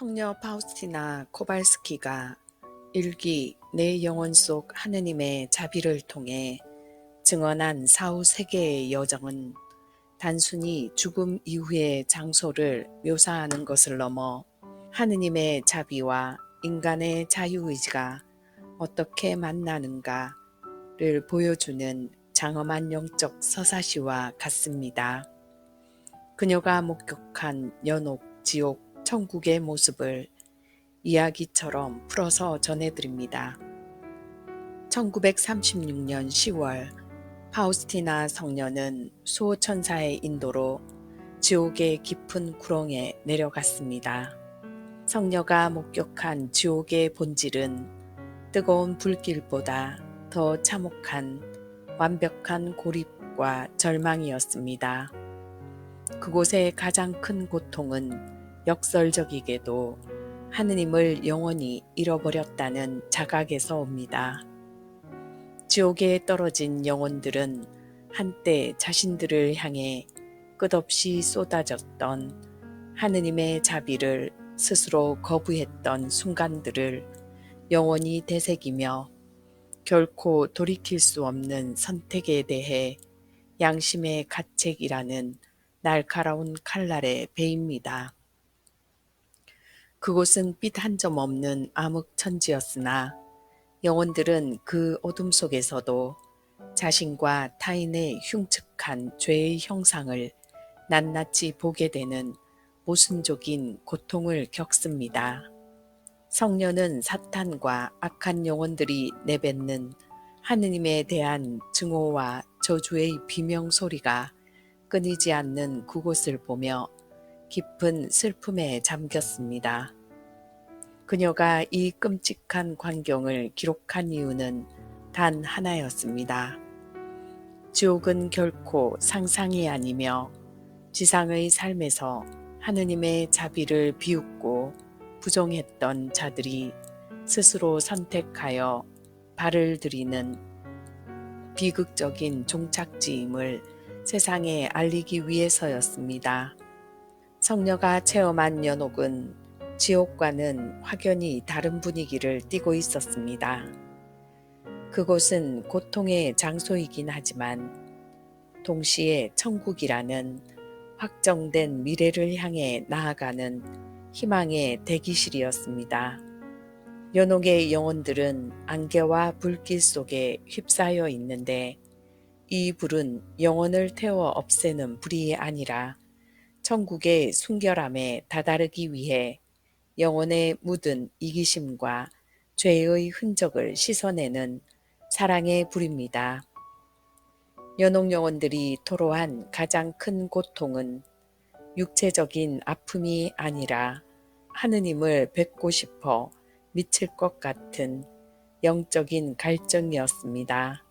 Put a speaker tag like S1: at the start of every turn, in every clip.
S1: 성녀 파우스티나 코발스키가 일기 내 영혼 속 하느님의 자비를 통해 증언한 사후 세계의 여정은 단순히 죽음 이후의 장소를 묘사하는 것을 넘어 하느님의 자비와 인간의 자유의지가 어떻게 만나는가를 보여주는 장엄한 영적 서사시와 같습니다. 그녀가 목격한 연옥, 지옥, 천국의 모습을 이야기처럼 풀어서 전해드립니다. 1936년 10월 파우스티나 성녀는 수호천사의 인도로 지옥의 깊은 구렁에 내려갔습니다. 성녀가 목격한 지옥의 본질은 뜨거운 불길보다 더 참혹한 완벽한 고립과 절망이었습니다. 그곳의 가장 큰 고통은 역설적이게도 하느님을 영원히 잃어버렸다는 자각에서 옵니다. 지옥에 떨어진 영혼들은 한때 자신들을 향해 끝없이 쏟아졌던 하느님의 자비를 스스로 거부했던 순간들을 영원히 되새기며 결코 돌이킬 수 없는 선택에 대해 양심의 가책이라는 날카로운 칼날에 베입니다. 그곳은 빛 한 점 없는 암흑천지였으나 영혼들은 그 어둠 속에서도 자신과 타인의 흉측한 죄의 형상을 낱낱이 보게 되는 모순적인 고통을 겪습니다. 성녀는 사탄과 악한 영혼들이 내뱉는 하느님에 대한 증오와 저주의 비명소리가 끊이지 않는 그곳을 보며 깊은 슬픔에 잠겼습니다. 그녀가 이 끔찍한 광경을 기록한 이유는 단 하나였습니다. 지옥은 결코 상상이 아니며 지상의 삶에서 하느님의 자비를 비웃고 부정했던 자들이 스스로 선택하여 발을 들이는 비극적인 종착지임을 세상에 알리기 위해서였습니다. 성녀가 체험한 연옥은 지옥과는 확연히 다른 분위기를 띠고 있었습니다. 그곳은 고통의 장소이긴 하지만 동시에 천국이라는 확정된 미래를 향해 나아가는 희망의 대기실이었습니다. 연옥의 영혼들은 안개와 불길 속에 휩싸여 있는데 이 불은 영혼을 태워 없애는 불이 아니라 천국의 순결함에 다다르기 위해 영혼에 묻은 이기심과 죄의 흔적을 씻어내는 사랑의 불입니다. 연옥 영혼들이 토로한 가장 큰 고통은 육체적인 아픔이 아니라 하느님을 뵙고 싶어 미칠 것 같은 영적인 갈증이었습니다.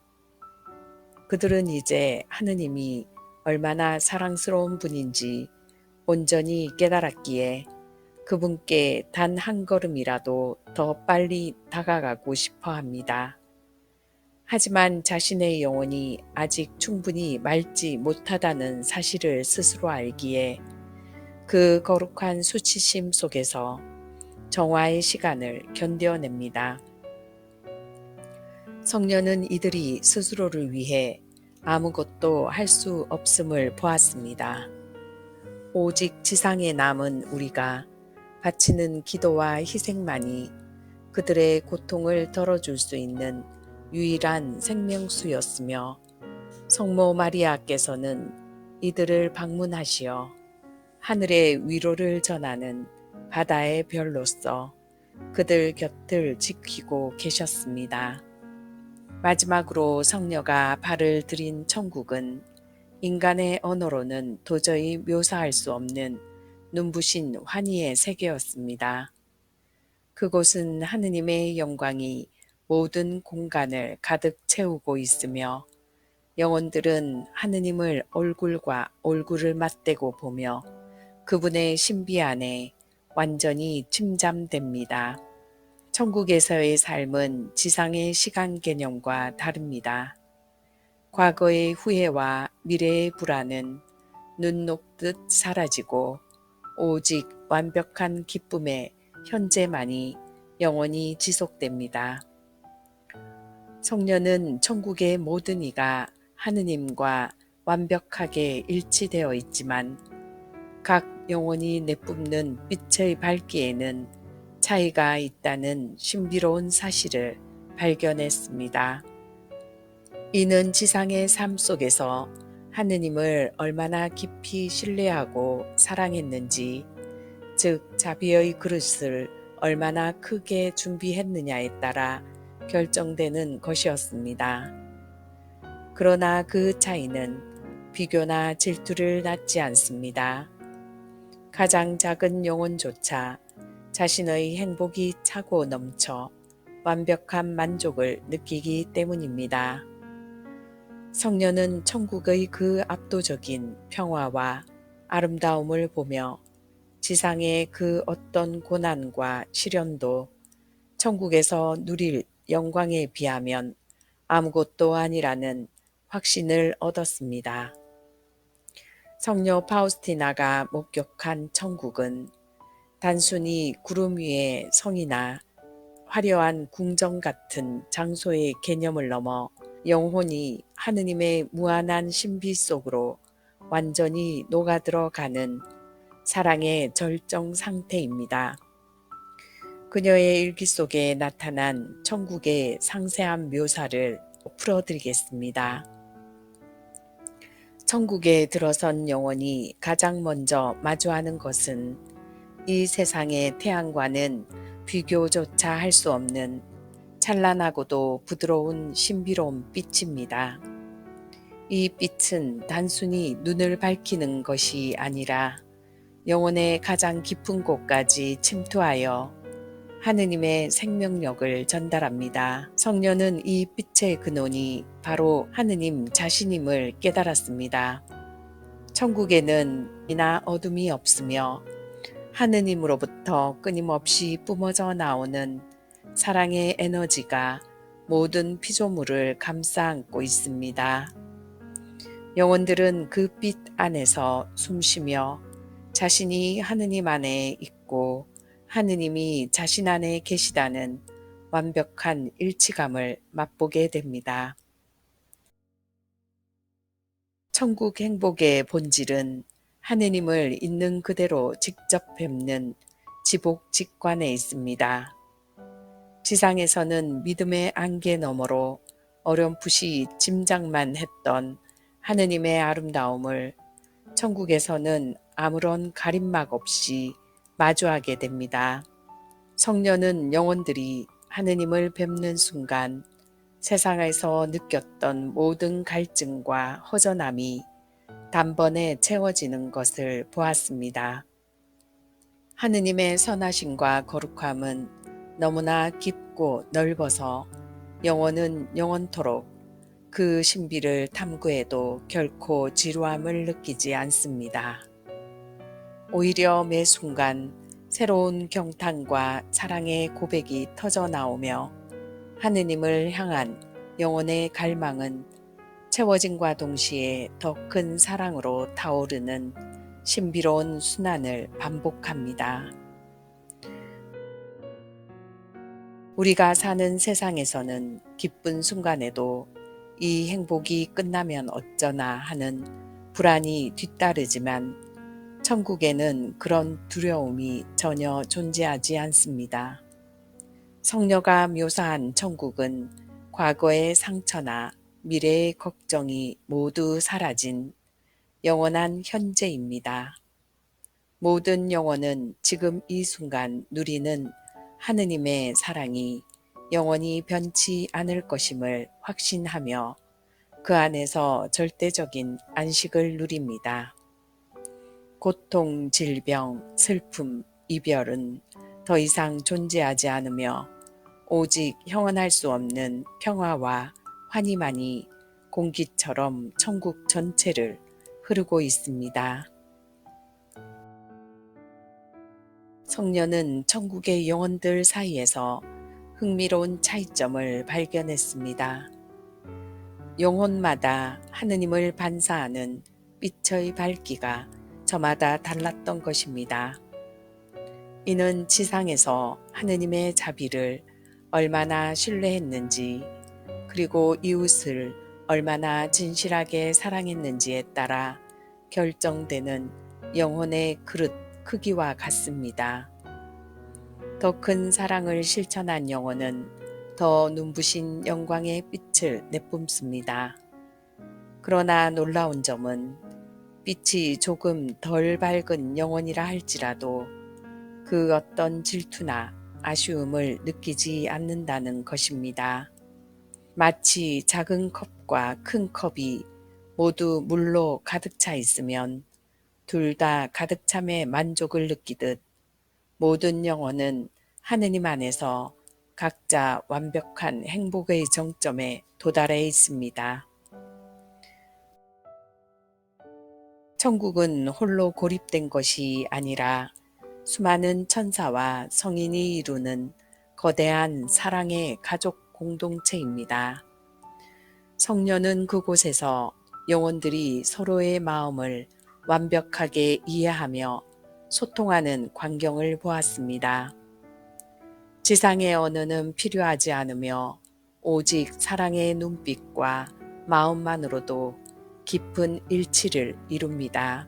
S1: 그들은 이제 하느님이 얼마나 사랑스러운 분인지 온전히 깨달았기에 그분께 단 한 걸음이라도 더 빨리 다가가고 싶어 합니다. 하지만 자신의 영혼이 아직 충분히 맑지 못하다는 사실을 스스로 알기에 그 거룩한 수치심 속에서 정화의 시간을 견뎌냅니다. 성녀는 이들이 스스로를 위해 아무것도 할 수 없음을 보았습니다. 오직 지상에 남은 우리가 바치는 기도와 희생만이 그들의 고통을 덜어줄 수 있는 유일한 생명수였으며 성모 마리아께서는 이들을 방문하시어 하늘의 위로를 전하는 바다의 별로서 그들 곁을 지키고 계셨습니다. 마지막으로 성녀가 발을 들인 천국은 인간의 언어로는 도저히 묘사할 수 없는 눈부신 환희의 세계였습니다. 그곳은 하느님의 영광이 모든 공간을 가득 채우고 있으며 영혼들은 하느님을 얼굴과 얼굴을 맞대고 보며 그분의 신비 안에 완전히 침잠됩니다. 천국에서의 삶은 지상의 시간 개념과 다릅니다. 과거의 후회와 미래의 불안은 눈 녹듯 사라지고 오직 완벽한 기쁨에 현재만이 영원히 지속됩니다. 성녀는 천국의 모든 이가 하느님과 완벽하게 일치되어 있지만 각 영혼이 내뿜는 빛의 밝기에는 차이가 있다는 신비로운 사실을 발견했습니다. 이는 지상의 삶 속에서 하느님을 얼마나 깊이 신뢰하고 사랑했는지, 즉 자비의 그릇을 얼마나 크게 준비했느냐에 따라 결정되는 것이었습니다. 그러나 그 차이는 비교나 질투를 낳지 않습니다. 가장 작은 영혼조차 자신의 행복이 차고 넘쳐 완벽한 만족을 느끼기 때문입니다. 성녀는 천국의 그 압도적인 평화와 아름다움을 보며 지상의 그 어떤 고난과 시련도 천국에서 누릴 영광에 비하면 아무것도 아니라는 확신을 얻었습니다. 성녀 파우스티나가 목격한 천국은 단순히 구름 위의 성이나 화려한 궁정 같은 장소의 개념을 넘어 영혼이 하느님의 무한한 신비 속으로 완전히 녹아들어가는 사랑의 절정 상태입니다. 그녀의 일기 속에 나타난 천국의 상세한 묘사를 풀어드리겠습니다. 천국에 들어선 영혼이 가장 먼저 마주하는 것은 이 세상의 태양과는 비교조차 할 수 없는 찬란하고도 부드러운 신비로운 빛입니다. 이 빛은 단순히 눈을 밝히는 것이 아니라 영혼의 가장 깊은 곳까지 침투하여 하느님의 생명력을 전달합니다. 성녀는 이 빛의 근원이 바로 하느님 자신임을 깨달았습니다. 천국에는 이나 어둠이 없으며 하느님으로부터 끊임없이 뿜어져 나오는 사랑의 에너지가 모든 피조물을 감싸 안고 있습니다. 영혼들은 그 빛 안에서 숨쉬며 자신이 하느님 안에 있고 하느님이 자신 안에 계시다는 완벽한 일치감을 맛보게 됩니다. 천국 행복의 본질은 하느님을 있는 그대로 직접 뵙는 지복직관에 있습니다. 지상에서는 믿음의 안개 너머로 어렴풋이 짐작만 했던 하느님의 아름다움을 천국에서는 아무런 가림막 없이 마주하게 됩니다. 성녀는 영혼들이 하느님을 뵙는 순간 세상에서 느꼈던 모든 갈증과 허전함이 단번에 채워지는 것을 보았습니다. 하느님의 선하심과 거룩함은 너무나 깊고 넓어서 영혼은 영원토록 그 신비를 탐구해도 결코 지루함을 느끼지 않습니다. 오히려 매 순간 새로운 경탄과 사랑의 고백이 터져 나오며 하느님을 향한 영혼의 갈망은 채워짐과 동시에 더 큰 사랑으로 타오르는 신비로운 순환을 반복합니다. 우리가 사는 세상에서는 기쁜 순간에도 이 행복이 끝나면 어쩌나 하는 불안이 뒤따르지만 천국에는 그런 두려움이 전혀 존재하지 않습니다. 성녀가 묘사한 천국은 과거의 상처나 미래의 걱정이 모두 사라진 영원한 현재입니다. 모든 영혼은 지금 이 순간 누리는 하느님의 사랑이 영원히 변치 않을 것임을 확신하며 그 안에서 절대적인 안식을 누립니다. 고통, 질병, 슬픔, 이별은 더 이상 존재하지 않으며 오직 형언할 수 없는 평화와 환희만이 공기처럼 천국 전체를 흐르고 있습니다. 성녀는 천국의 영혼들 사이에서 흥미로운 차이점을 발견했습니다. 영혼마다 하느님을 반사하는 빛의 밝기가 저마다 달랐던 것입니다. 이는 지상에서 하느님의 자비를 얼마나 신뢰했는지, 그리고 이웃을 얼마나 진실하게 사랑했는지에 따라 결정되는 영혼의 그릇 크기와 같습니다. 더 큰 사랑을 실천한 영혼은 더 눈부신 영광의 빛을 내뿜습니다. 그러나 놀라운 점은 빛이 조금 덜 밝은 영혼이라 할지라도 그 어떤 질투나 아쉬움을 느끼지 않는다는 것입니다. 마치 작은 컵과 큰 컵이 모두 물로 가득 차 있으면 둘 다 가득 참에 만족을 느끼듯 모든 영혼은 하느님 안에서 각자 완벽한 행복의 정점에 도달해 있습니다. 천국은 홀로 고립된 것이 아니라 수많은 천사와 성인이 이루는 거대한 사랑의 가족 공동체입니다. 성녀는 그곳에서 영혼들이 서로의 마음을 완벽하게 이해하며 소통하는 광경을 보았습니다. 지상의 언어는 필요하지 않으며 오직 사랑의 눈빛과 마음만으로도 깊은 일치를 이룹니다.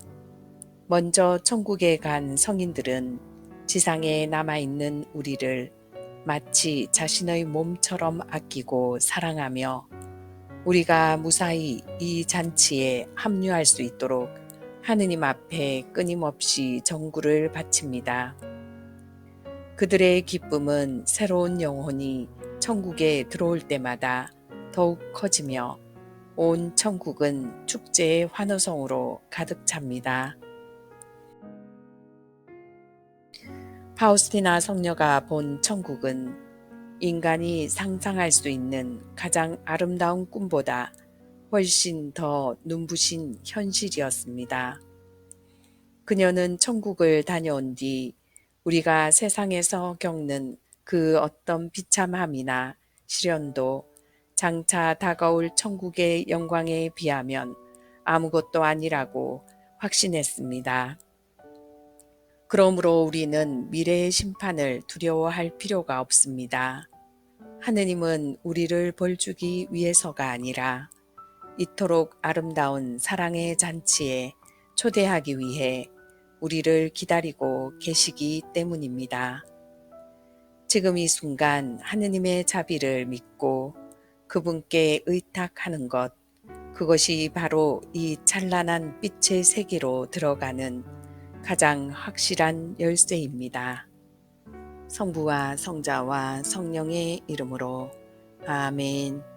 S1: 먼저 천국에 간 성인들은 지상에 남아있는 우리를 마치 자신의 몸처럼 아끼고 사랑하며 우리가 무사히 이 잔치에 합류할 수 있도록 하느님 앞에 끊임없이 전구를 바칩니다. 그들의 기쁨은 새로운 영혼이 천국에 들어올 때마다 더욱 커지며 온 천국은 축제의 환호성으로 가득 찹니다. 파우스티나 성녀가 본 천국은 인간이 상상할 수 있는 가장 아름다운 꿈보다 훨씬 더 눈부신 현실이었습니다. 그녀는 천국을 다녀온 뒤 우리가 세상에서 겪는 그 어떤 비참함이나 시련도 장차 다가올 천국의 영광에 비하면 아무것도 아니라고 확신했습니다. 그러므로 우리는 미래의 심판을 두려워할 필요가 없습니다. 하느님은 우리를 벌주기 위해서가 아니라 이토록 아름다운 사랑의 잔치에 초대하기 위해 우리를 기다리고 계시기 때문입니다. 지금 이 순간 하느님의 자비를 믿고 그분께 의탁하는 것, 그것이 바로 이 찬란한 빛의 세계로 들어가는 가장 확실한 열쇠입니다. 성부와 성자와 성령의 이름으로 아멘.